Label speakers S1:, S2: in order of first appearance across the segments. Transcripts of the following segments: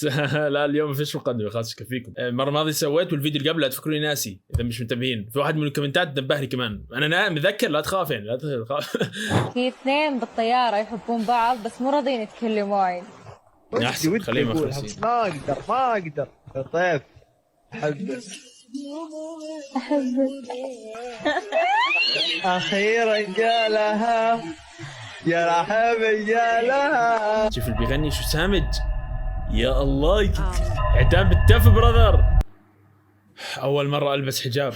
S1: لا اليوم ما فيش مقدمه خلاص كفيكم. المره الماضيه سويت والفيديو اللي قبله لا تفكروني ناسي اذا مش منتبهين. في واحد من الكومنتات نبهني كمان انا متذكر لا تخاف يعني لا تخاف.
S2: في اثنين بالطياره يحبون بعض بس مو راضيين يتكلموا عين.
S1: احسن خليهم مخلصين.
S3: ما اقدر طيب احبك اخيرا جالها يا رحب جالها.
S1: شوف اللي بيغني شو سامج يا الله. عتاب بالتف براذر. اول مره البس حجاب.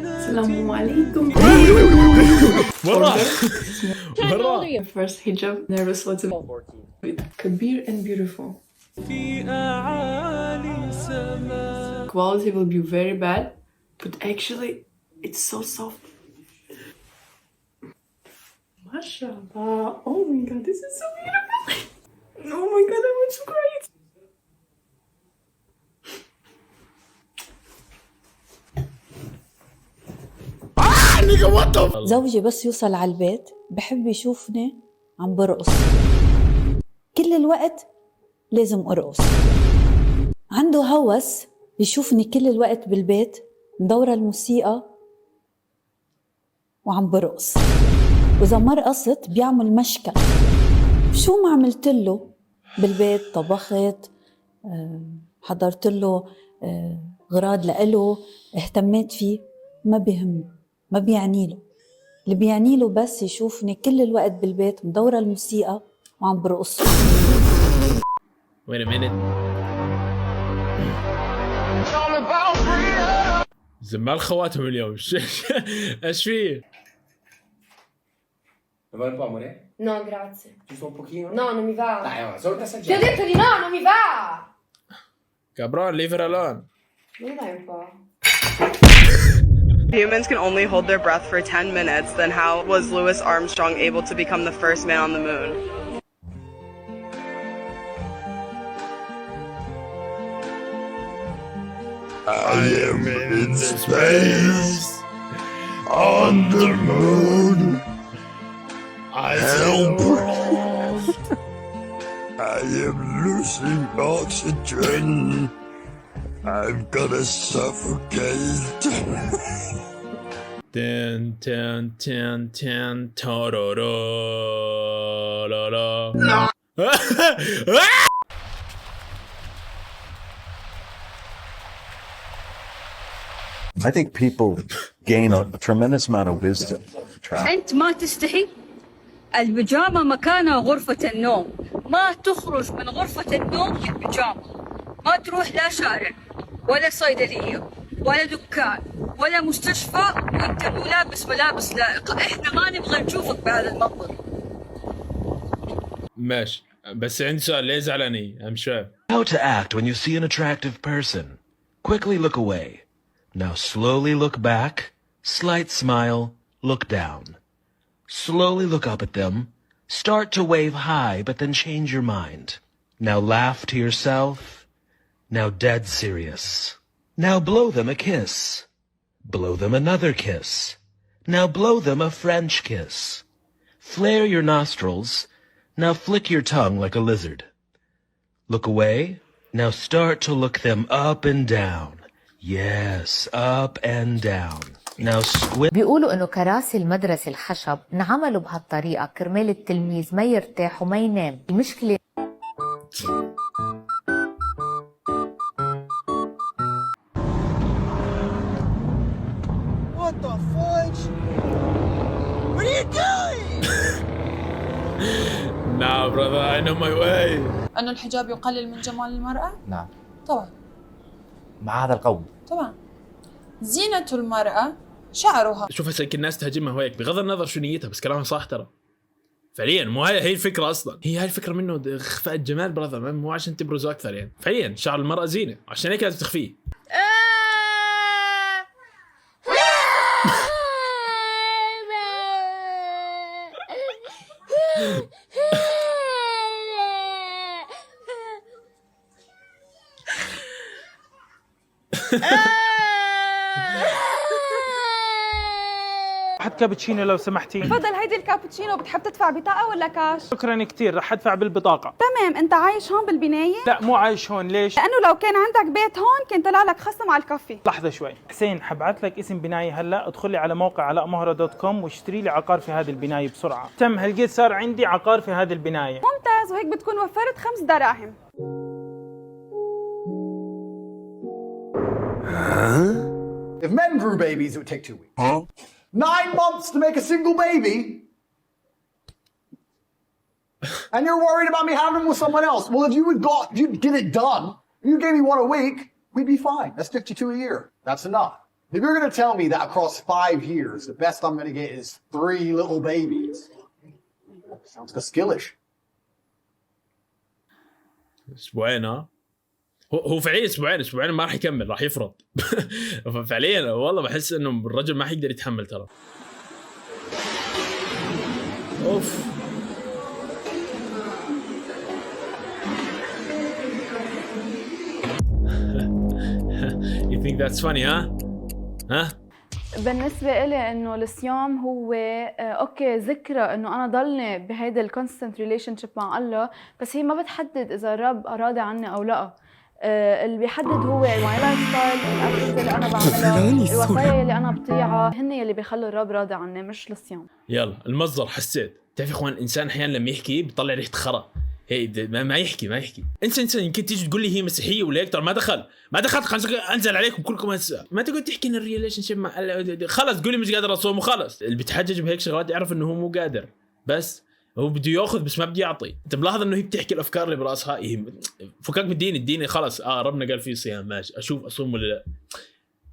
S4: السلام عليكم.
S1: مرة
S4: First hijab, nervous lots of كبير and beautiful. Quality will be very bad, but actually it's so soft. MashaAllah. Oh my god, this is so beautiful. Oh my god, that looks great.
S5: زوجي بس يوصل على البيت بحب يشوفني عم برقص كل الوقت، لازم أرقص. عنده هوس يشوفني كل الوقت بالبيت مدورة الموسيقى وعم برقص، وإذا ما رقصت بيعمل مشكل. شو ما عملت له بالبيت، طبخت، حضرت له غراض لإله، اهتميت فيه، ما بيهم، ما بيعني له. اللي بيعني له بس يشوفني كل الوقت بالبيت مدورة الموسيقى وعم برقص.
S1: Wait a minute. زمال خواتهم اليوم. ايش فيه؟
S6: Vuoi un po' amore?
S2: No, grazie.
S6: Giusto un pochino?
S2: No, non mi va.
S6: Dai, solo per
S2: Ti ho
S6: assaggiare.
S2: detto di no, non mi va.
S1: Cabron, leave her alone.
S2: Non mi dai un po'?
S7: Humans can only hold their breath for 10 minutes, then how was Louis Armstrong able to become the first man on the moon?
S8: I am in space on the moon. Help! I am losing oxygen. I'm gonna suffocate.
S1: Ten, ten, ten, ten, tororo, la la. No.
S9: I think people gain a tremendous amount of wisdom.
S10: أنت ما تستحي؟ البيجامة مكانها غرفة النوم، ما تخرج من غرفة النوم بالبيجامة، ما تروح لا شارع ولا صيدلية ولا دكان ولا مستشفى وانت مو لابس ملابس لائقة. احنا ما نبغى نشوفك بهذا المنظر.
S1: ماشي بس عندي سؤال، ليه زعلاني؟ I'm sure.
S11: How to act when you see an attractive person. Quickly look away. Now slowly look back. Slight smile. Look down. Slowly look up at them. Start to wave high, but then change your mind. Now laugh to yourself. Now dead serious. Now blow them a kiss. Blow them another kiss. Now blow them a French kiss. Flare your nostrils. Now flick your tongue like a lizard. Look away. Now start to look them up and down. Yes, up and down. Now squint.
S12: بيقولوا إنه كراسي المدرسة الخشب انعملوا بهالطريقة كرمال التلميذ ما يرتاح وما ينام. المشكلة
S3: What the fudge? What are you doing?
S1: Nah brother, I know my way.
S13: أن الحجاب يقلل من جمال المرأة؟
S6: نعم.
S13: طبعا.
S6: مع هذا القول.
S13: طبعا. زينة المرأة شعرها.
S1: شوف هسه الناس تهاجمها هيك بغض النظر شو نيتها، بس كلامها صح ترى. فعليا مو هي الفكرة أصلا، هي الفكرة منه إخفاء الجمال براذر، مو عشان تبرزوا أكثر يعني. فعليا شعر المرأة زينة، عشان هيك لازم تخفيه.
S14: حد كابتشينو لو سمحتي.
S15: تفضل، هيدي الكابتشينو. بتحب تدفع بطاقة ولا كاش؟
S14: شكرا كتير، رح ادفع بالبطاقة.
S15: تمام. انت عايش هون بالبناية؟
S14: لا مو عايش هون. ليش؟
S15: لأنه لو كان عندك بيت هون كان طلع لك خصم على الكافي.
S14: لحظة شوي حسين، حبعت لك اسم بناية هلا، ادخل لي على موقع علاءمهرة.com واشتري لي عقار في هذه البناية بسرعة. تم، هلقيت صار عندي عقار في هذه البناية.
S15: ممتاز، وهيك بتكون وفرت 5 دراهم.
S16: If men grew babies, it would take 2 weeks. 9 months to make a single baby? And you're worried about me having them with someone else. Well, if you get it done, you gave me 1 a week, we'd be fine. That's 52 a year. That's enough. If you're going to tell me that across 5 years, the best I'm going to get is 3 little babies, sounds skillish.
S1: اسبوعين ها؟ هو فعليا اسبوعين ما راح يكمل، راح يفرط. فعليا والله بحس انه الرجل ما حيقدر يتحمل ترى. اوف. You think that's funny ها؟
S17: بالنسبة إلي إنه الصيام هو أوكي ذكرى إنه أنا ضلني بهيدا الكونستنت ريليشن شيب مع الله، بس هي ما بتحدد إذا الرب أراد عني أو لا. اللي بيحدد هو ماي لايف ستايل، الأكتيفيتي اللي أنا بعملها، الوصايا اللي أنا بطيعها، هن اللي بيخلوا الرب راضي عني مش الصيام.
S1: يلا المصدر حسيت. تعرف يا إخوان، الإنسان أحيانا لما يحكي بيطلع ريحة خرا. هي ما يحكي. انت يمكن تيجي تقول لي هي مسيحيه ولا هيك، ترى ما دخلت خلص انزل عليكم كلكم هسه. ما تقعد تحكي ان الريليشن شيب مع خلص تقول لي مش قادر اصوم وخلص. اللي بيتحجج بهيك شغلات يعرف انه هو مو قادر، بس هو بده ياخذ بس ما بده يعطي. انت ملاحظ انه هي بتحكي الافكار اللي براسها. فكك من الدين خلص. ربنا قال فيه صيام، ماشي اشوف اصوم ولا لا.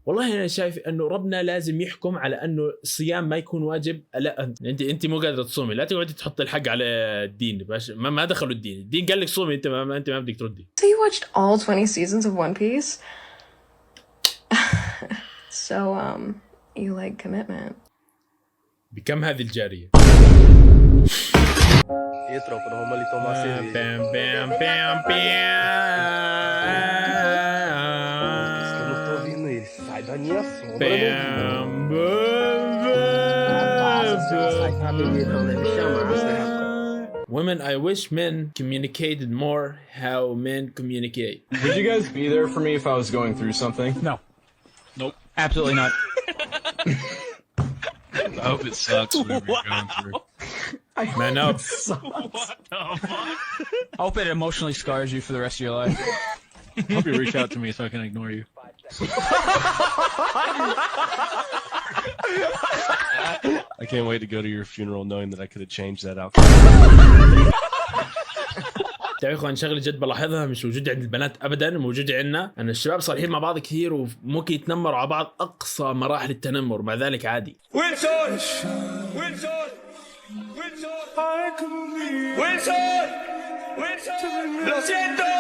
S1: والله انا شايف انه ربنا لازم يحكم على انه الصيام ما يكون واجب. لا انت مو قادره تصومي، لا تقعدي تحط الحق على الدين. ما دخلوا الدين قال لك صومي، انت ما بدك تردي.
S18: So you watched all 20 seasons of One Piece? So you like commitment.
S1: بكم هذه الجاريه؟ Women, I wish men communicated more how men communicate.
S19: Would you guys be there for me if I was going through something?
S20: No. Nope. Absolutely not.
S19: I hope it sucks whatever you're going through.
S1: Man up.
S20: What the fuck? I hope it emotionally scars you for the rest of your life.
S19: I hope you reach out to me so I can ignore you. I can't wait to go to your funeral knowing that I could have changed that outcome.
S1: تعرفوا اخوان، شغله جد بلاحظها مش موجوده عند البنات ابدا، موجوده عندنا. ان الشباب صالحين مع بعض كثير وممكن يتنمروا على بعض اقصى مراحل التنمر، مع ذلك عادي.
S3: ويلسون lo siento